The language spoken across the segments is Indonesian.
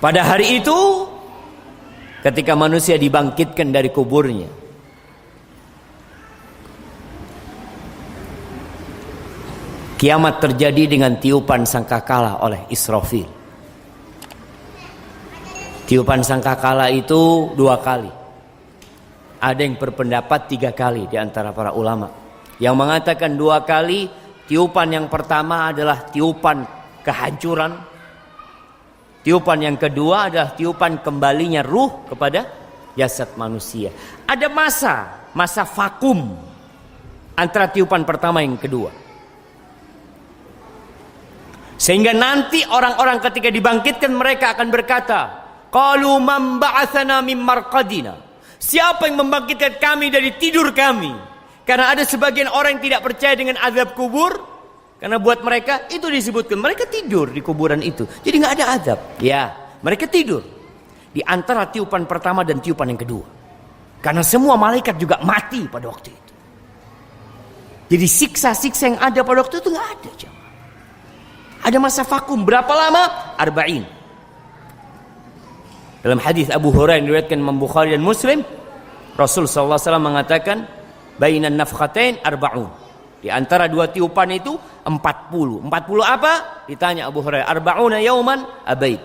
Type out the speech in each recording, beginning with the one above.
Pada hari itu, ketika manusia dibangkitkan dari kuburnya, kiamat terjadi dengan tiupan sangkakala oleh Israfil. Tiupan sangkakala itu 2 kali. Ada yang berpendapat 3 kali di antara para ulama. Yang mengatakan 2 kali, tiupan yang pertama adalah tiupan kehancuran. Tiupan yang kedua adalah tiupan kembalinya ruh kepada jasad manusia. Ada masa vakum antara tiupan pertama yang kedua. Sehingga nanti orang-orang ketika dibangkitkan mereka akan berkata, qalu man ba'atsana min marqadina. Siapa yang membangkitkan kami dari tidur kami? Karena ada sebagian orang yang tidak percaya dengan azab kubur. Karena buat mereka itu disebutkan mereka tidur di kuburan itu. Jadi nggak ada azab. Ya, mereka tidur di antara tiupan pertama dan tiupan yang kedua. Karena semua malaikat juga mati pada waktu itu. Jadi siksa-siksa yang ada pada waktu itu nggak ada. Ada masa vakum. Berapa lama? 40. Dalam hadis Abu Hurairah yang diriwayatkan Imam Bukhari dan Muslim, Rasul sallallahu alaihi wasallam mengatakan, bainan nafkhatain 40. Di antara 2 tiupan itu 40. 40 apa? Ditanya Abu Hurairah, 40 yauman abaid.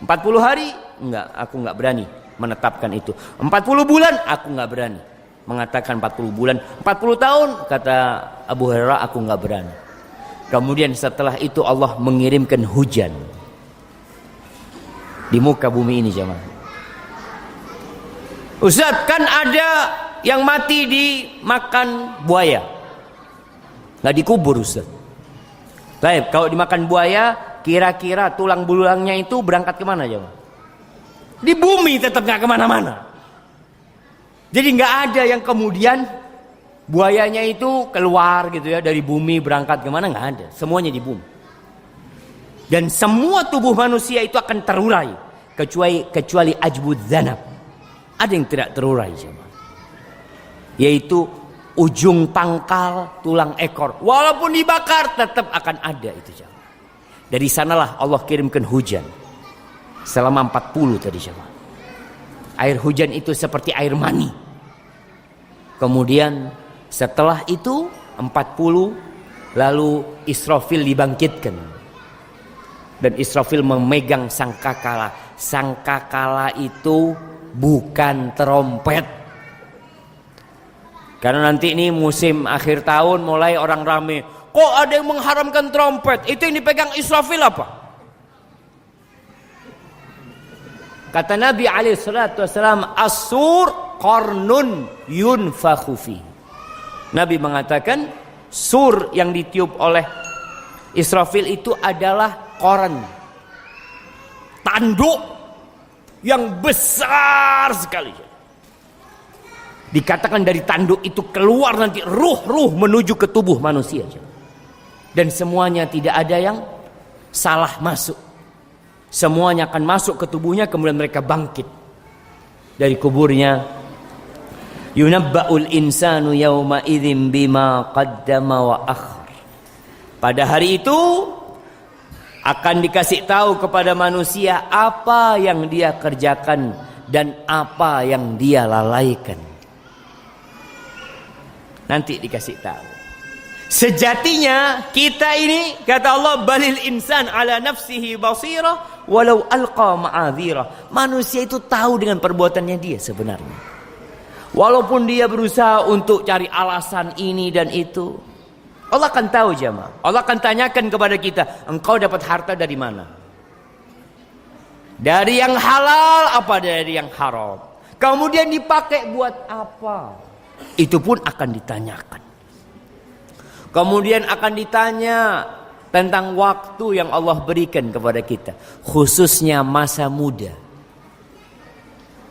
40 hari? Enggak, aku enggak berani menetapkan itu. 40 bulan? Aku enggak berani mengatakan 40 bulan. 40 tahun? Kata Abu Hurairah, aku enggak berani. Kemudian setelah itu Allah mengirimkan hujan di muka bumi ini, jemaah. Ustaz, kan ada yang mati dimakan buaya. Nggak dikubur, Ustaz. Baik, kalau dimakan buaya, kira-kira tulang belulangnya itu berangkat kemana, jemaah? Di bumi, tetap nggak kemana-mana. Jadi nggak ada yang kemudian buayanya itu keluar gitu ya dari bumi berangkat kemana, nggak ada. Semuanya di bumi. Dan semua tubuh manusia itu akan terurai kecuali ajbud dzanab. Ada yang tidak terurai, jemaah. Yaitu ujung pangkal tulang ekor. Walaupun dibakar tetap akan ada itu, jemaah. Dari sanalah Allah kirimkan hujan selama 40 tadi, jemaah. Air hujan itu seperti air mani. Kemudian setelah itu 40 lalu Israfil dibangkitkan. Dan Israfil memegang sangkakala. Sangkakala itu bukan trompet. Karena nanti ini musim akhir tahun mulai orang rame. Kok ada yang mengharamkan trompet? Itu yang dipegang Israfil apa? Kata Nabi SAW, as-sur qarnun yunfakhu fi. Nabi mengatakan sur yang ditiup oleh Israfil itu adalah koran. Tanduk yang besar sekali. Dikatakan dari tanduk itu keluar nanti ruh-ruh menuju ke tubuh manusia. Dan semuanya tidak ada yang salah masuk. Semuanya akan masuk ke tubuhnya, kemudian mereka bangkit dari kuburnya. Yunabba'ul insanu yawma idzin bima qaddama wa akhar. Pada hari itu akan dikasih tahu kepada manusia apa yang dia kerjakan dan apa yang dia lalaikan. Nanti dikasih tahu. Sejatinya kita ini, kata Allah, balil insan ala nafsihi basira walau alqa ma'adzira. Manusia itu tahu dengan perbuatannya dia sebenarnya. Walaupun dia berusaha untuk cari alasan ini dan itu, Allah akan tahu, jemaah. Allah akan tanyakan kepada kita, engkau dapat harta dari mana? Dari yang halal apa dari yang haram? Kemudian dipakai buat apa? Itu pun akan ditanyakan. Kemudian akan ditanya tentang waktu yang Allah berikan kepada kita, khususnya masa muda.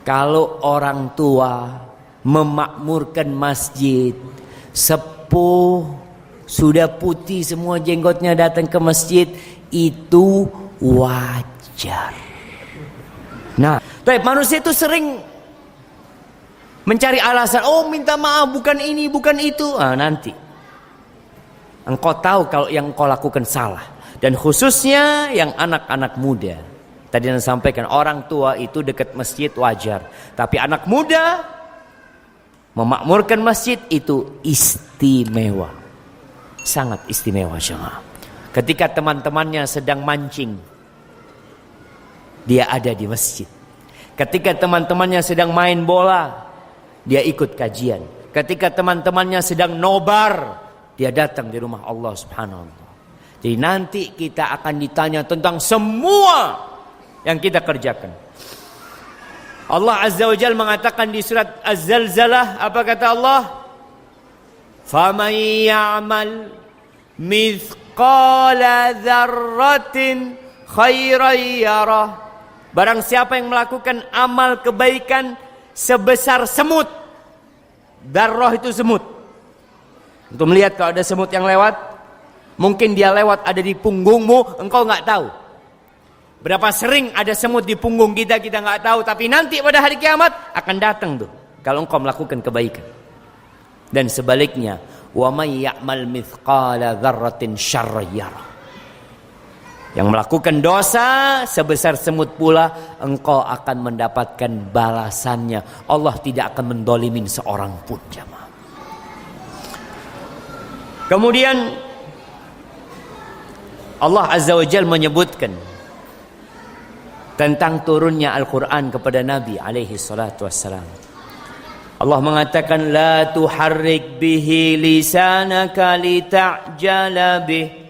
Kalau orang tua memakmurkan masjid, sepuh, sudah putih semua jenggotnya datang ke masjid, itu wajar. Nah, tapi manusia itu sering mencari alasan, oh minta maaf, bukan ini, bukan itu. Nanti engkau tahu kalau yang engkau lakukan salah. Dan khususnya yang anak-anak muda. Tadi yang sampaikan, orang tua itu dekat masjid wajar, tapi anak muda memakmurkan masjid itu istimewa, sangat istimewa jemaah. Ketika teman-temannya sedang mancing, dia ada di masjid. Ketika teman-temannya sedang main bola, dia ikut kajian. Ketika teman-temannya sedang nobar, dia datang di rumah Allah Subhanahu wa Ta'ala. Jadi nanti kita akan ditanya tentang semua yang kita kerjakan. Allah Azza wa Jalla mengatakan di surat Az-Zalzalah, apa kata Allah? "Faman ya'mal mithqala dzarratin khairan yarah." Barang siapa yang melakukan amal kebaikan sebesar semut. Darrah itu semut. Untuk melihat kalau ada semut yang lewat, mungkin dia lewat ada di punggungmu, engkau nggak tahu. Berapa sering ada semut di punggung kita, kita nggak tahu. Tapi nanti pada hari kiamat akan datang tuh, kalau engkau melakukan kebaikan. Dan sebaliknya, wa may ya'mal mithqala dzarratin syarran yarah. Yang melakukan dosa sebesar semut pula, engkau akan mendapatkan balasannya. Allah tidak akan mendolimin seorang pun, jamaah. Kemudian Allah Azza wa Jalla menyebutkan tentang turunnya Al-Quran kepada Nabi alaihi salatu wassalam. Allah mengatakan, la tuharrik bihi lisanaka lita'jala bih.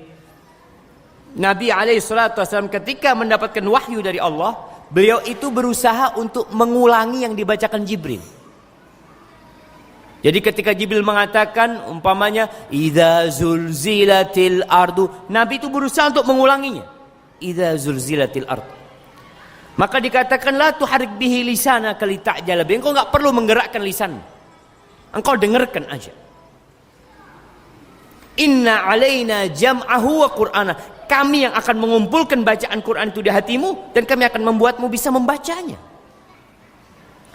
Nabi alaihi salatu wassalam ketika mendapatkan wahyu dari Allah, beliau itu berusaha untuk mengulangi yang dibacakan Jibril. Jadi ketika Jibril mengatakan umpamanya idza zulzilatil ardu, Nabi itu berusaha untuk mengulanginya. Idza zulzilatil ardu. Maka dikatakan la tuharrik bihi lisanaka lita'jala bih. Engkau enggak perlu menggerakkan lisan. Engkau dengarkan aja. Inna alaina jam'ahu wa qur'ana. Kami yang akan mengumpulkan bacaan Quran itu di hatimu dan kami akan membuatmu bisa membacanya.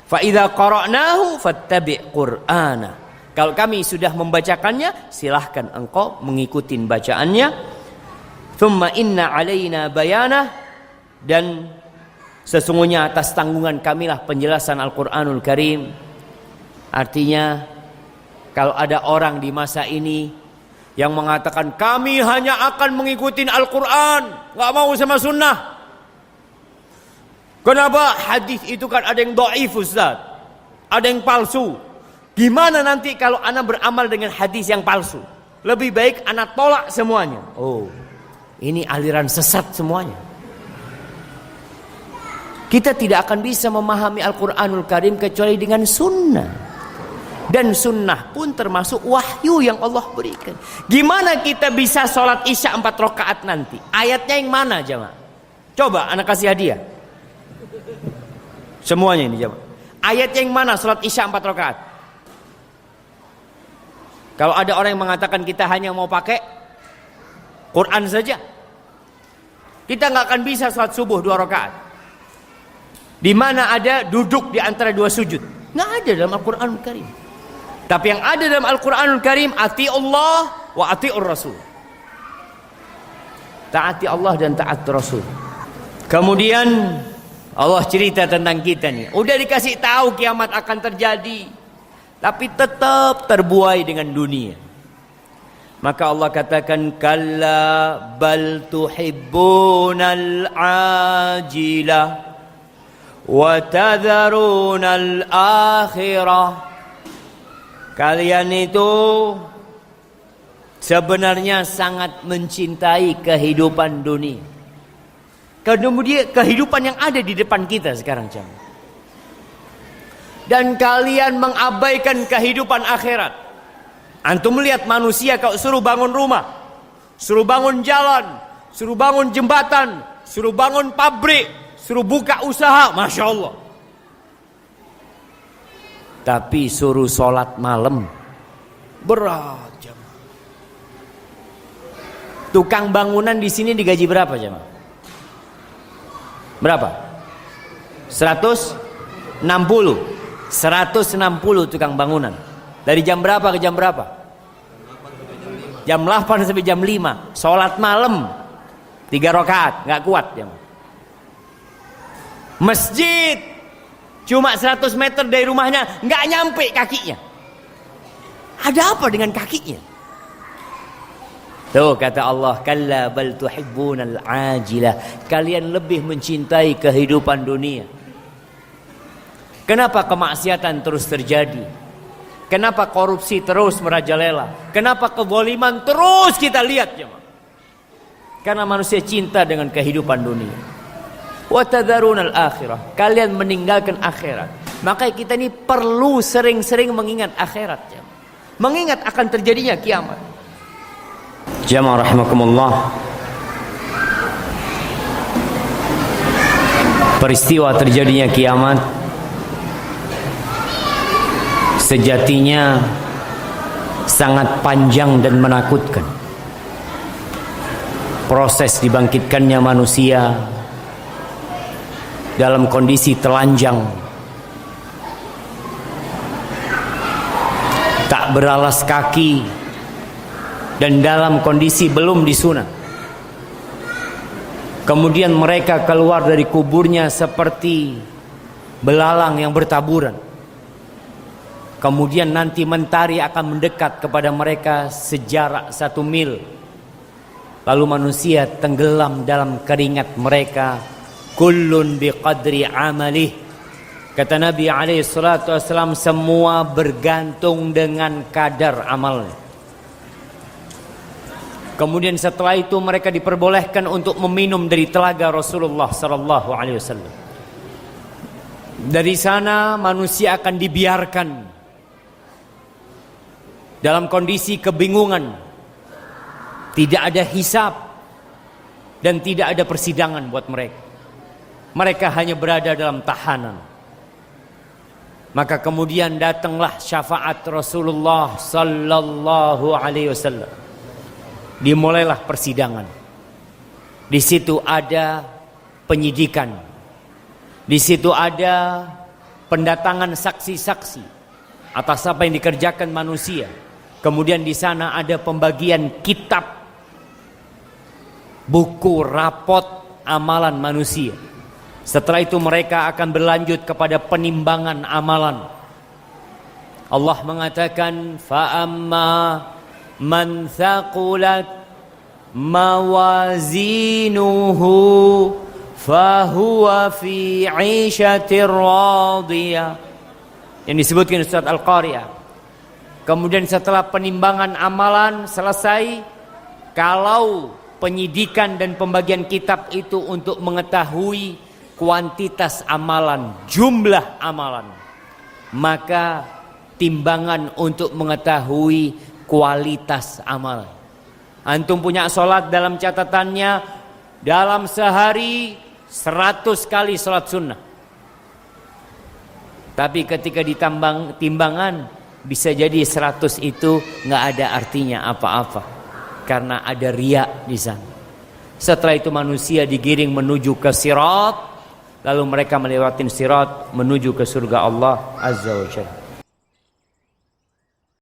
Fa idza qara'nahu fattabi' qur'ana. Kalau kami sudah membacakannya, silahkan engkau mengikuti bacaannya. Thumma inna alaina bayanah, dan sesungguhnya atas tanggungan kamilah penjelasan Al-Quranul Karim. Artinya, kalau ada orang di masa ini yang mengatakan kami hanya akan mengikuti Al-Quran, gak mau sama sunnah. Kenapa? Hadis itu kan ada yang dhaif Ustaz, ada yang palsu. Gimana nanti kalau ana beramal dengan hadis yang palsu? Lebih baik ana tolak semuanya. Oh, ini aliran sesat semuanya. Kita tidak akan bisa memahami Al-Quranul Karim kecuali dengan sunnah. Dan sunnah pun termasuk wahyu yang Allah berikan. Gimana kita bisa sholat isya 4 rakaat nanti? Ayatnya yang mana jemaah? Coba anak kasih hadiah. Semuanya ini jemaah. Ayat yang mana sholat isya 4 rakaat? Kalau ada orang yang mengatakan kita hanya mau pakai Quran saja, kita nggak akan bisa sholat subuh 2 rakaat. Di mana ada duduk di antara 2 sujud? Nggak ada dalam Al-Quranul Karim. Tapi yang ada dalam Al-Quranul Karim, ati Allah wa ati'ur Rasul. Taati Allah dan taat Rasul. Kemudian Allah cerita tentang kita nih. Udah dikasih tahu kiamat akan terjadi, tapi tetap terbuai dengan dunia. Maka Allah katakan, kalla bal tuhibbunal ajilah wa tadharunal akhirah. Kalian itu sebenarnya sangat mencintai kehidupan dunia. Kemudian kehidupan yang ada di depan kita sekarang, jemaah. Dan kalian mengabaikan kehidupan akhirat. Antum melihat manusia kalau suruh bangun rumah, suruh bangun jalan, suruh bangun jembatan, suruh bangun pabrik, suruh buka usaha, Masya Allah. Tapi suruh sholat malam, berat jemaah. Tukang bangunan di sini digaji berapa jemaah? Berapa? 160 tukang bangunan. Dari jam berapa ke jam berapa? Jam 8 sampai jam 5. Sholat malam 3 rakaat, gak kuat jemaah. Masjid cuma 100 meter dari rumahnya, nggak nyampe kakinya. Ada apa dengan kakinya? Tuh kata Allah, kalla bal tuhibbunal ajilah. Kalian lebih mencintai kehidupan dunia. Kenapa kemaksiatan terus terjadi? Kenapa korupsi terus merajalela? Kenapa kezaliman terus kita lihat, jemaah? Karena manusia cinta dengan kehidupan dunia. Wa tadharunal akhirah. Kalian meninggalkan akhirat. Maka kita ini perlu sering-sering mengingat akhirat, jemaah. Mengingat akan terjadinya kiamat. Jamaah rahimakumullah. Peristiwa terjadinya kiamat sejatinya sangat panjang dan menakutkan. Proses dibangkitkannya manusia dalam kondisi telanjang, tak beralas kaki, dan dalam kondisi belum disunat. Kemudian mereka keluar dari kuburnya seperti belalang yang bertaburan. Kemudian nanti mentari akan mendekat kepada mereka sejarak 1 mil. Lalu manusia tenggelam dalam keringat mereka. Kullun biqadri amalih. Kata Nabi SAW, semua bergantung dengan kadar amalnya. Kemudian setelah itu mereka diperbolehkan untuk meminum dari telaga Rasulullah SAW. Dari sana manusia akan dibiarkan dalam kondisi kebingungan. Tidak ada hisab dan tidak ada persidangan buat mereka. Mereka hanya berada dalam tahanan. Maka kemudian datanglah syafaat Rasulullah sallallahu alaihi wasallam. Dimulailah persidangan. Di situ ada penyidikan. Di situ ada pendatangan saksi-saksi atas apa yang dikerjakan manusia. Kemudian di sana ada pembagian kitab, buku, rapot amalan manusia. Setelah itu mereka akan berlanjut kepada penimbangan amalan. Allah mengatakan, fa'amma man thaqulat mawazinuhu fahuwa fi 'ishatir radiyah. Yang disebutkan di surat Al-Qari'ah. Kemudian setelah penimbangan amalan selesai, kalau penyidikan dan pembagian kitab itu untuk mengetahui kuantitas amalan, jumlah amalan, maka timbangan untuk mengetahui kualitas amalan. Antum punya sholat dalam catatannya, dalam sehari 100 kali sholat sunnah. Tapi ketika ditambang timbangan, bisa jadi 100 itu nggak ada artinya apa-apa, karena ada riya di sana. Setelah itu manusia digiring menuju ke sirat, lalu mereka melewati sirat menuju ke surga Allah Azza wa Jalla.